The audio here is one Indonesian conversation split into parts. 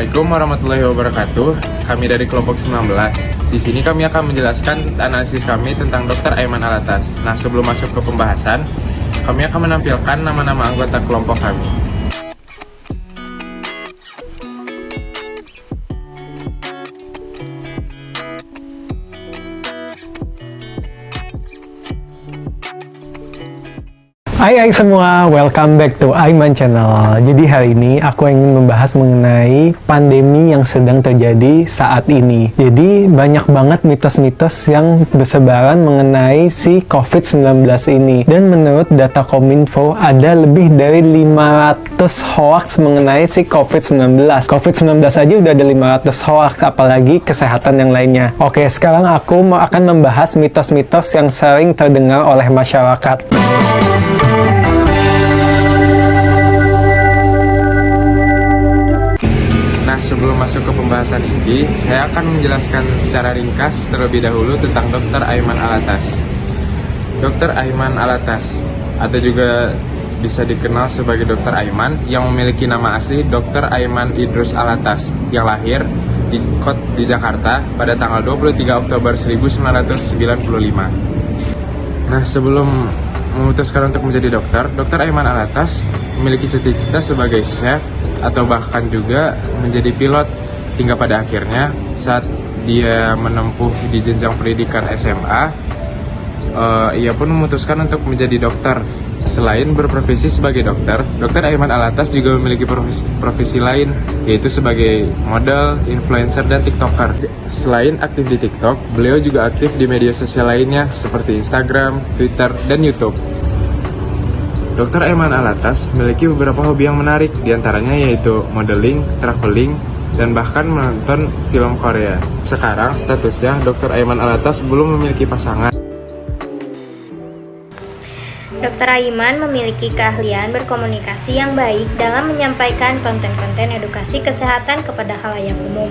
Assalamualaikum warahmatullahi wabarakatuh. Kami dari kelompok 19. Di sini kami akan menjelaskan analisis kami tentang Dr. Aiman Alatas. Nah, sebelum masuk ke pembahasan, kami akan menampilkan nama-nama anggota kelompok kami. Hai semua, welcome back to Aiman Channel. Jadi hari ini aku ingin membahas mengenai pandemi yang sedang terjadi saat ini. Jadi banyak banget mitos-mitos yang bersebaran mengenai si COVID-19 ini. Dan menurut data Kominfo ada lebih dari 500 hoax mengenai si COVID-19. COVID-19 aja udah ada 500 hoax, apalagi kesehatan yang lainnya. Oke, sekarang aku akan membahas mitos-mitos yang sering terdengar oleh masyarakat. Nah, sebelum masuk ke pembahasan inti, saya akan menjelaskan secara ringkas terlebih dahulu tentang Dr. Aiman Alatas. Dr. Aiman Alatas, atau juga bisa dikenal sebagai Dr. Aiman, yang memiliki nama asli Dr. Aiman Idrus Alatas, yang lahir di Jakarta pada tanggal 23 Oktober 1995. Nah, sebelum memutuskan untuk menjadi dokter, Dr. Aiman Alatas memiliki cita-cita sebagai chef atau bahkan juga menjadi pilot, hingga pada akhirnya saat dia menempuh di jenjang pendidikan SMA, ia pun memutuskan untuk menjadi dokter. Selain berprofesi sebagai dokter, Dr. Aiman Alatas juga memiliki profesi lain, yaitu sebagai model, influencer, dan tiktoker. Selain aktif di TikTok, beliau juga aktif di media sosial lainnya seperti Instagram, Twitter, dan YouTube. Dr. Aiman Alatas memiliki beberapa hobi yang menarik, diantaranya yaitu modeling, traveling, dan bahkan menonton film Korea. Sekarang statusnya Dr. Aiman Alatas belum memiliki pasangan. Dr. Aiman memiliki keahlian berkomunikasi yang baik dalam menyampaikan konten-konten edukasi kesehatan kepada khalayak umum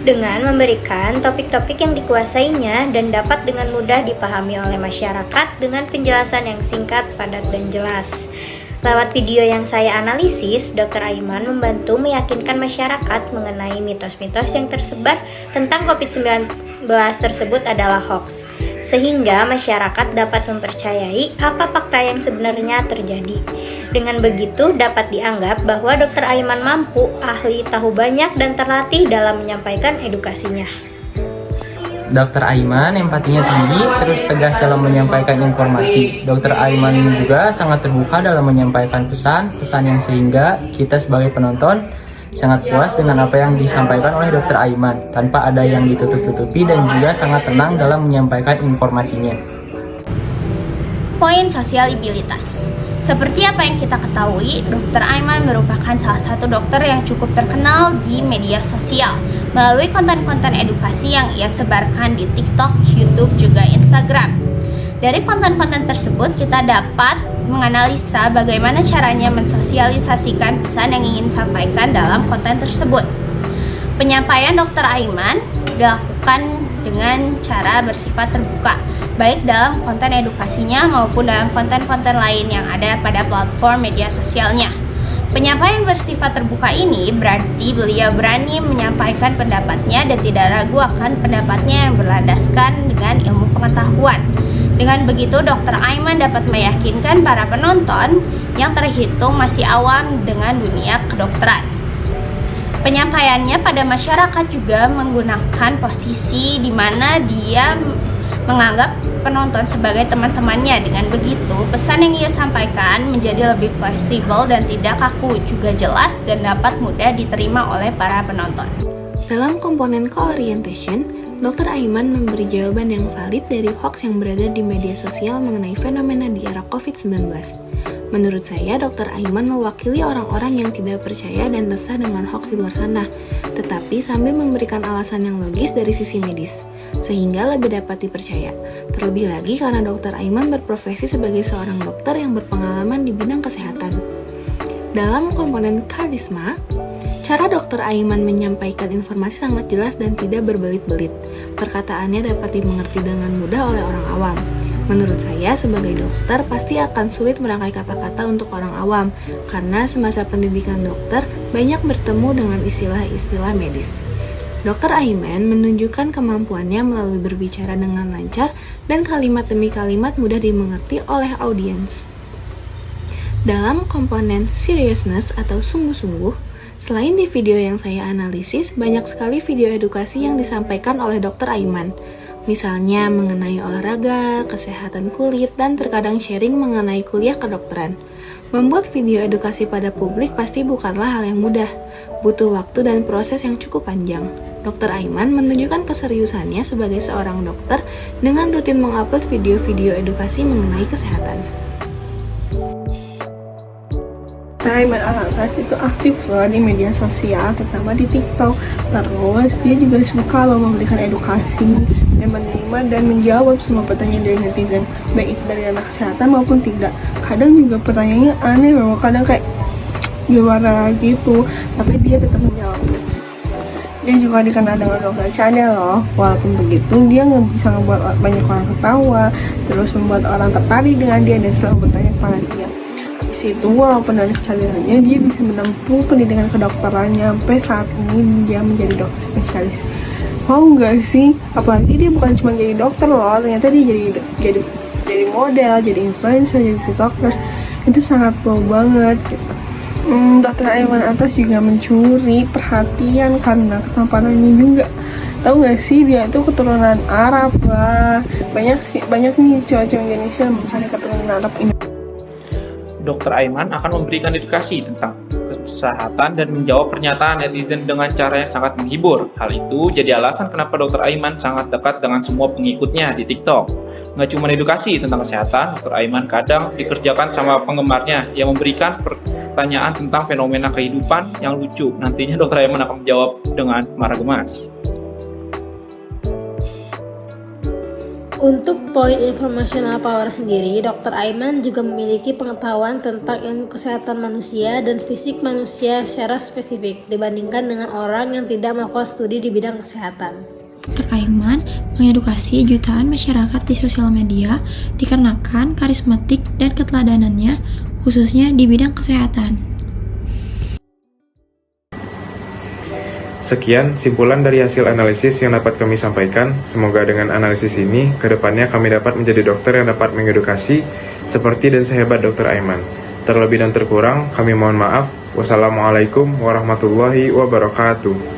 dengan memberikan topik-topik yang dikuasainya dan dapat dengan mudah dipahami oleh masyarakat dengan penjelasan yang singkat, padat, dan jelas. Lewat video yang saya analisis, Dr. Aiman membantu meyakinkan masyarakat mengenai mitos-mitos yang tersebar tentang COVID-19 tersebut adalah hoax, sehingga masyarakat dapat mempercayai apa fakta yang sebenarnya terjadi. Dengan begitu, dapat dianggap bahwa Dr. Aiman mampu, ahli, tahu banyak, dan terlatih dalam menyampaikan edukasinya. Dr. Aiman empatinya tinggi, terus tegas dalam menyampaikan informasi. Dr. Aiman juga sangat terbuka dalam menyampaikan pesan-pesan yang sehingga kita sebagai penonton sangat puas dengan apa yang disampaikan oleh Dr. Aiman tanpa ada yang ditutup-tutupi dan juga sangat tenang dalam menyampaikan informasinya. Poin sosialibilitas. Seperti apa yang kita ketahui, Dr. Aiman merupakan salah satu dokter yang cukup terkenal di media sosial melalui konten-konten edukasi yang ia sebarkan di TikTok, YouTube, juga Instagram. Dari konten-konten tersebut, kita dapat menganalisa bagaimana caranya mensosialisasikan pesan yang ingin disampaikan dalam konten tersebut. Penyampaian Dr. Aiman dilakukan dengan cara bersifat terbuka, baik dalam konten edukasinya maupun dalam konten-konten lain yang ada pada platform media sosialnya. Penyampaian bersifat terbuka ini berarti beliau berani menyampaikan pendapatnya dan tidak ragu akan pendapatnya yang berlandaskan dengan ilmu pengetahuan. Dengan begitu, Dr. Aiman dapat meyakinkan para penonton yang terhitung masih awam dengan dunia kedokteran. Penyampaiannya pada masyarakat juga menggunakan posisi di mana dia menganggap penonton sebagai teman-temannya. Dengan begitu, pesan yang ia sampaikan menjadi lebih fleksibel dan tidak kaku, juga jelas dan dapat mudah diterima oleh para penonton. Dalam komponen co-orientation, Dr. Aiman memberi jawaban yang valid dari hoax yang berada di media sosial mengenai fenomena di era COVID-19. Menurut saya, Dr. Aiman mewakili orang-orang yang tidak percaya dan resah dengan hoax di luar sana, tetapi sambil memberikan alasan yang logis dari sisi medis, sehingga lebih dapat dipercaya. Terlebih lagi karena Dr. Aiman berprofesi sebagai seorang dokter yang berpengalaman di bidang kesehatan. Dalam komponen karisma, cara Dr. Aiman menyampaikan informasi sangat jelas dan tidak berbelit-belit. Perkataannya dapat dimengerti dengan mudah oleh orang awam. Menurut saya, sebagai dokter pasti akan sulit merangkai kata-kata untuk orang awam, karena semasa pendidikan dokter banyak bertemu dengan istilah-istilah medis. Dr. Aiman menunjukkan kemampuannya melalui berbicara dengan lancar dan kalimat demi kalimat mudah dimengerti oleh audiens. Dalam komponen seriousness atau sungguh-sungguh, selain di video yang saya analisis, banyak sekali video edukasi yang disampaikan oleh Dr. Aiman. Misalnya mengenai olahraga, kesehatan kulit, dan terkadang sharing mengenai kuliah kedokteran. Membuat video edukasi pada publik pasti bukanlah hal yang mudah, butuh waktu dan proses yang cukup panjang. Dr. Aiman menunjukkan keseriusannya sebagai seorang dokter dengan rutin mengupload video-video edukasi mengenai kesehatan. Aiman Alatas itu aktif loh di media sosial, terutama di TikTok. Terus dia juga suka loh memberikan edukasi dan menerima dan menjawab semua pertanyaan dari netizen, baik itu dari anak kesehatan maupun tidak. Kadang juga pertanyaannya aneh loh, kadang kayak gimana gitu, tapi dia tetap menjawab. Dia juga dikenal dengan dokter channel loh. Walaupun begitu, dia nggak bisa membuat banyak orang ketawa, terus membuat orang tertarik dengan dia dan selalu bertanya kepada dia. Itu walaupun dari kecaliannya dia bisa menempuh pendidikan kedokterannya sampai saat ini dia menjadi dokter spesialis. Mau nggak sih? Apalagi dia bukan cuma jadi dokter loh, ternyata dia jadi model, jadi influencer, jadi tiktoker. Itu sangat wow banget gitu. Dr. Aiman Alatas juga mencuri perhatian karena ketampanannya juga. Tahu nggak sih, dia itu keturunan Arab lah. Banyak nih cewek-cewek Indonesia mencari keturunan Arab ini. Dr. Aiman akan memberikan edukasi tentang kesehatan dan menjawab pernyataan netizen dengan cara yang sangat menghibur. Hal itu jadi alasan kenapa Dr. Aiman sangat dekat dengan semua pengikutnya di TikTok. Nggak cuma edukasi tentang kesehatan, Dr. Aiman kadang dikerjakan sama penggemarnya yang memberikan pertanyaan tentang fenomena kehidupan yang lucu. Nantinya Dr. Aiman akan menjawab dengan marah gemas. Untuk poin informational power sendiri, Dr. Aiman juga memiliki pengetahuan tentang ilmu kesehatan manusia dan fisik manusia secara spesifik dibandingkan dengan orang yang tidak melakukan studi di bidang kesehatan. Dr. Aiman mengedukasi jutaan masyarakat di sosial media dikarenakan karismatik dan keteladanannya, khususnya di bidang kesehatan. Sekian simpulan dari hasil analisis yang dapat kami sampaikan. Semoga dengan analisis ini, kedepannya kami dapat menjadi dokter yang dapat mengedukasi seperti dan sehebat Dr. Aiman. Terlebih dan terkurang, kami mohon maaf. Wassalamualaikum warahmatullahi wabarakatuh.